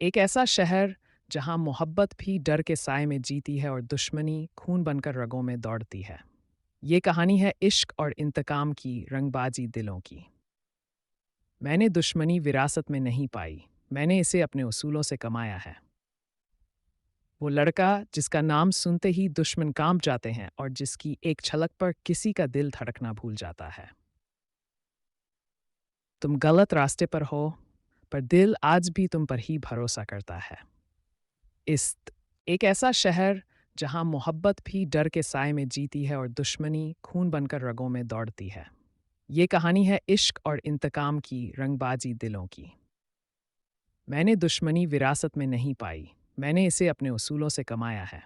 एक ऐसा शहर जहां मोहब्बत भी डर के साए में जीती है और दुश्मनी खून बनकर रगों में दौड़ती है। ये कहानी है इश्क और इंतकाम की रंगबाजी दिलों की। मैंने दुश्मनी विरासत में नहीं पाई, मैंने इसे अपने उसूलों से कमाया है। वो लड़का जिसका नाम सुनते ही दुश्मन कांप जाते हैं और जिसकी एक छलक पर किसी का दिल धड़कना भूल जाता है। तुम गलत रास्ते पर हो, पर दिल आज भी तुम पर ही भरोसा करता है। इस्त एक ऐसा शहर जहां मोहब्बत भी डर के साए में जीती है और दुश्मनी खून बनकर रगों में दौड़ती है। ये कहानी है इश्क और इंतकाम की रंगबाजी दिलों की। मैंने दुश्मनी विरासत में नहीं पाई, मैंने इसे अपने उसूलों से कमाया है।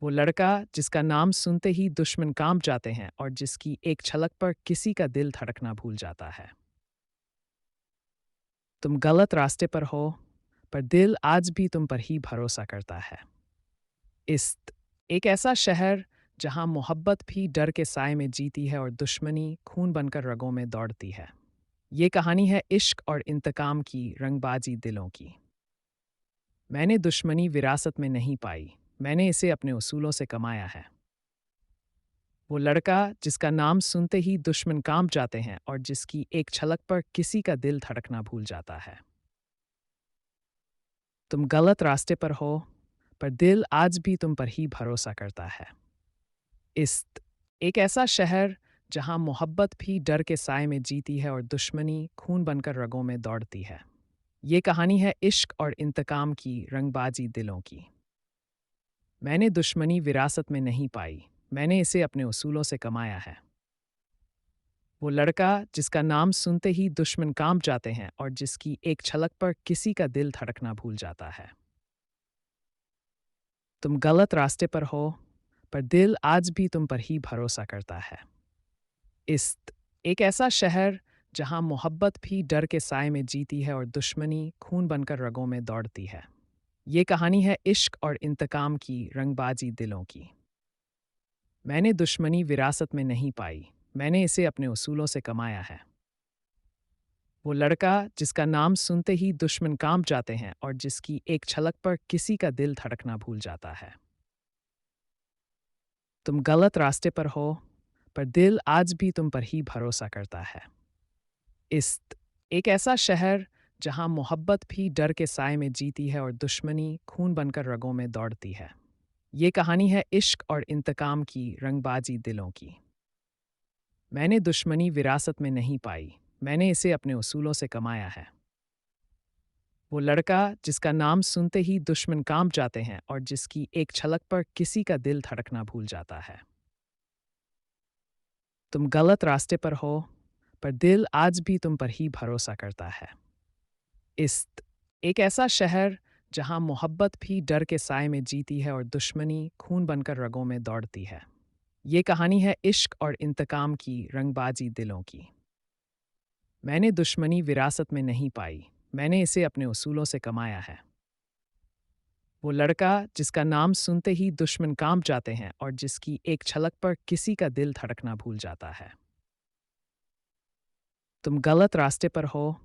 वो लड़का जिसका नाम सुनते ही दुश्मन कांप जाते हैं और जिसकी एक छलक पर किसी का दिल धड़कना भूल जाता है। तुम गलत रास्ते पर हो, पर दिल आज भी तुम पर ही भरोसा करता है। इस्त एक ऐसा शहर जहां मोहब्बत भी डर के साए में जीती है और दुश्मनी खून बनकर रगों में दौड़ती है। ये कहानी है इश्क और इंतकाम की रंगबाजी दिलों की। मैंने दुश्मनी विरासत में नहीं पाई, मैंने इसे अपने उसूलों से कमाया है। वो लड़का जिसका नाम सुनते ही दुश्मन कांप जाते हैं और जिसकी एक छलक पर किसी का दिल धड़कना भूल जाता है। तुम गलत रास्ते पर हो, पर दिल आज भी तुम पर ही भरोसा करता है। इस्त एक ऐसा शहर जहां मोहब्बत भी डर के साए में जीती है और दुश्मनी खून बनकर रगों में दौड़ती है। ये कहानी है इश्क और इंतकाम की रंगबाजी दिलों की। मैंने दुश्मनी विरासत में नहीं पाई, मैंने इसे अपने उसूलों से कमाया है। वो लड़का जिसका नाम सुनते ही दुश्मन कांप जाते हैं और जिसकी एक छलक पर किसी का दिल धड़कना भूल जाता है। तुम गलत रास्ते पर हो, पर दिल आज भी तुम पर ही भरोसा करता है। इस्त एक ऐसा शहर जहां मोहब्बत भी डर के साए में जीती है और दुश्मनी खून बनकर रगों में दौड़ती है। ये कहानी है इश्क और इंतकाम की रंगबाजी दिलों की। मैंने दुश्मनी विरासत में नहीं पाई, मैंने इसे अपने उसूलों से कमाया है। वो लड़का जिसका नाम सुनते ही दुश्मन कांप जाते हैं और जिसकी एक छलक पर किसी का दिल धड़कना भूल जाता है। तुम गलत रास्ते पर हो, पर दिल आज भी तुम पर ही भरोसा करता है। इस्त एक ऐसा शहर जहां मोहब्बत भी डर के साए में जीती है और दुश्मनी खून बनकर रगों में दौड़ती है। ये कहानी है इश्क और इंतकाम की रंगबाजी दिलों की। मैंने दुश्मनी विरासत में नहीं पाई, मैंने इसे अपने उसूलों से कमाया है। वो लड़का जिसका नाम सुनते ही दुश्मन कांप जाते हैं और जिसकी एक छलक पर किसी का दिल धड़कना भूल जाता है। तुम गलत रास्ते पर हो, पर दिल आज भी तुम पर ही भरोसा करता है। इस्त एक ऐसा शहर जहां मोहब्बत भी डर के साए में जीती है और दुश्मनी खून बनकर रगों में दौड़ती है। ये कहानी है इश्क और इंतकाम की रंगबाजी दिलों की। मैंने दुश्मनी विरासत में नहीं पाई, मैंने इसे अपने उसूलों से कमाया है। वो लड़का जिसका नाम सुनते ही दुश्मन कांप जाते हैं और जिसकी एक छलक पर किसी का दिल धड़कना भूल जाता है। तुम गलत रास्ते पर हो,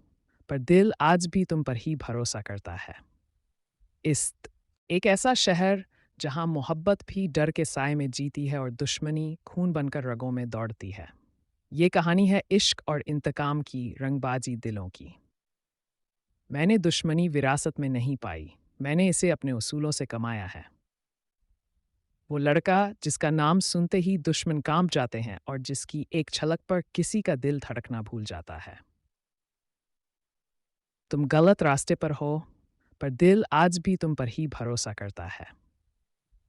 पर दिल आज भी तुम पर ही भरोसा करता है। इस्त एक ऐसा शहर जहां मोहब्बत भी डर के साए में जीती है और दुश्मनी खून बनकर रगों में दौड़ती है। ये कहानी है इश्क और इंतकाम की रंगबाजी दिलों की। मैंने दुश्मनी विरासत में नहीं पाई, मैंने इसे अपने उसूलों से कमाया है। वो लड़का जिसका नाम सुनते ही दुश्मन कांप जाते हैं और जिसकी एक छलक पर किसी का दिल धड़कना भूल जाता है। तुम गलत रास्ते पर हो, पर दिल आज भी तुम पर ही भरोसा करता है।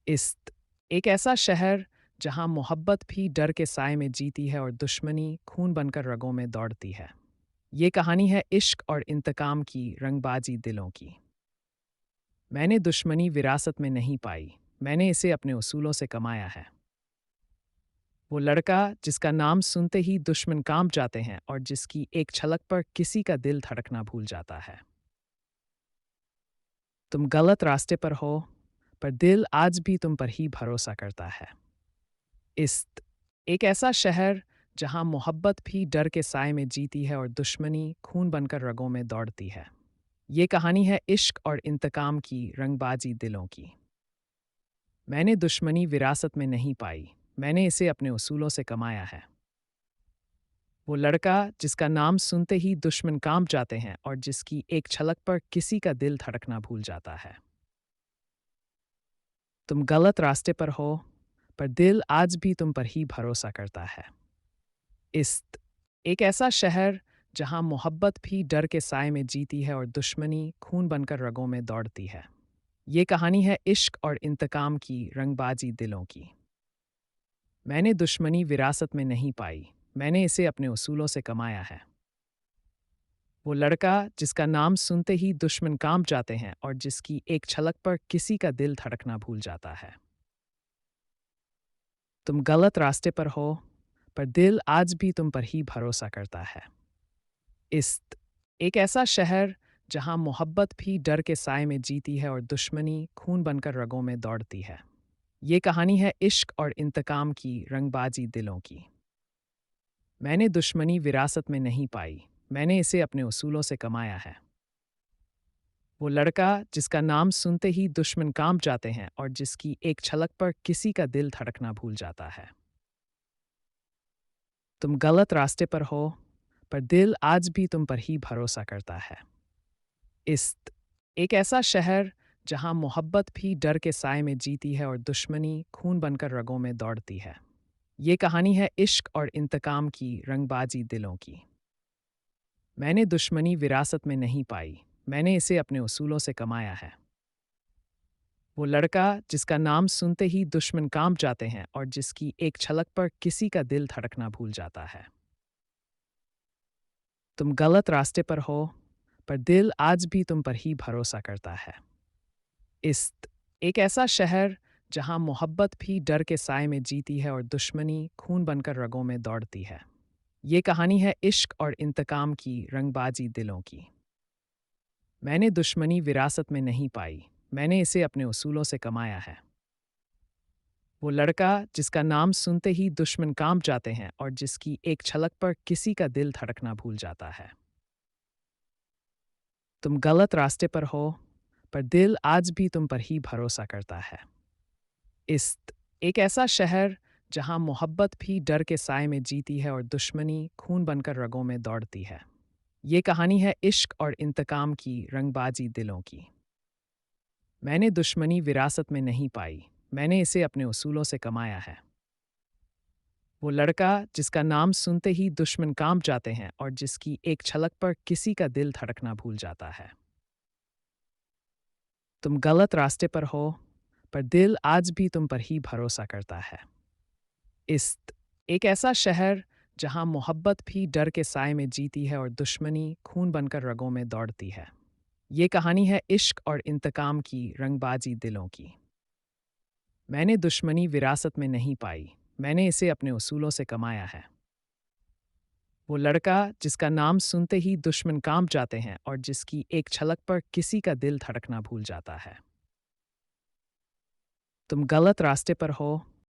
इस्त एक ऐसा शहर जहां मोहब्बत भी डर के साए में जीती है और दुश्मनी खून बनकर रगों में दौड़ती है। ये कहानी है इश्क और इंतकाम की रंगबाजी दिलों की। मैंने दुश्मनी विरासत में नहीं पाई, मैंने इसे अपने उसूलों से कमाया है। वो लड़का जिसका नाम सुनते ही दुश्मन कांप जाते हैं और जिसकी एक छलक पर किसी का दिल धड़कना भूल जाता है। तुम गलत रास्ते पर हो, पर दिल आज भी तुम पर ही भरोसा करता है। इस्त एक ऐसा शहर जहां मोहब्बत भी डर के साए में जीती है और दुश्मनी खून बनकर रगों में दौड़ती है। ये कहानी है इश्क और इंतकाम की रंगबाजी दिलों की। मैंने दुश्मनी विरासत में नहीं पाई, मैंने इसे अपने उसूलों से कमाया है। वो लड़का जिसका नाम सुनते ही दुश्मन कांप जाते हैं और जिसकी एक छलक पर किसी का दिल धड़कना भूल जाता है। तुम गलत रास्ते पर हो, पर दिल आज भी तुम पर ही भरोसा करता है। इस्त एक ऐसा शहर जहां मोहब्बत भी डर के साए में जीती है और दुश्मनी खून बनकर रगों में दौड़ती है। ये कहानी है इश्क और इंतकाम की रंगबाजी दिलों की। मैंने दुश्मनी विरासत में नहीं पाई, मैंने इसे अपने उसूलों से कमाया है। वो लड़का जिसका नाम सुनते ही दुश्मन कांप जाते हैं और जिसकी एक छलक पर किसी का दिल धड़कना भूल जाता है। तुम गलत रास्ते पर हो, पर दिल आज भी तुम पर ही भरोसा करता है। इस्त एक ऐसा शहर जहां मोहब्बत भी डर के साए में जीती है और दुश्मनी खून बनकर रगों में दौड़ती है। ये कहानी है इश्क और इंतकाम की रंगबाजी दिलों की। मैंने दुश्मनी विरासत में नहीं पाई, मैंने इसे अपने उसूलों से कमाया है। वो लड़का जिसका नाम सुनते ही दुश्मन कांप जाते हैं और जिसकी एक छलक पर किसी का दिल धड़कना भूल जाता है। तुम गलत रास्ते पर हो, पर दिल आज भी तुम पर ही भरोसा करता है। इस्त एक ऐसा शहर जहां मोहब्बत भी डर के साए में जीती है और दुश्मनी खून बनकर रगों में दौड़ती है। ये कहानी है इश्क और इंतकाम की रंगबाजी दिलों की। मैंने दुश्मनी विरासत में नहीं पाई, मैंने इसे अपने उसूलों से कमाया है। वो लड़का जिसका नाम सुनते ही दुश्मन कांप जाते हैं और जिसकी एक छलक पर किसी का दिल धड़कना भूल जाता है। तुम गलत रास्ते पर हो, पर दिल आज भी तुम पर ही भरोसा करता है। इस्त एक ऐसा शहर जहां मोहब्बत भी डर के साए में जीती है और दुश्मनी खून बनकर रगों में दौड़ती है। ये कहानी है इश्क और इंतकाम की रंगबाजी दिलों की। मैंने दुश्मनी विरासत में नहीं पाई, मैंने इसे अपने उसूलों से कमाया है। वो लड़का जिसका नाम सुनते ही दुश्मन कांप जाते हैं और जिसकी एक छलक पर किसी का दिल धड़कना भूल जाता है। तुम गलत रास्ते पर हो, पर दिल आज भी तुम पर ही भरोसा करता है। इस्त एक ऐसा शहर जहां मोहब्बत भी डर के साए में जीती है और दुश्मनी खून बनकर रगों में दौड़ती है। ये कहानी है इश्क और इंतकाम की रंगबाजी दिलों की। मैंने दुश्मनी विरासत में नहीं पाई, मैंने इसे अपने उसूलों से कमाया है। वो लड़का जिसका नाम सुनते ही दुश्मन कांप जाते हैं और जिसकी एक छलक पर किसी का दिल धड़कना भूल जाता है। तुम गलत रास्ते पर हो, पर दिल आज भी तुम पर ही भरोसा करता है। इस्त एक ऐसा शहर जहां मोहब्बत भी डर के साए में जीती है और दुश्मनी खून बनकर रगों में दौड़ती है। ये कहानी है इश्क और इंतकाम की रंगबाजी दिलों की। मैंने दुश्मनी विरासत में नहीं पाई, मैंने इसे अपने उसूलों से कमाया है। वो लड़का जिसका नाम सुनते ही दुश्मन कांप जाते हैं और जिसकी एक छलक पर किसी का दिल धड़कना भूल जाता है। तुम गलत रास्ते पर हो,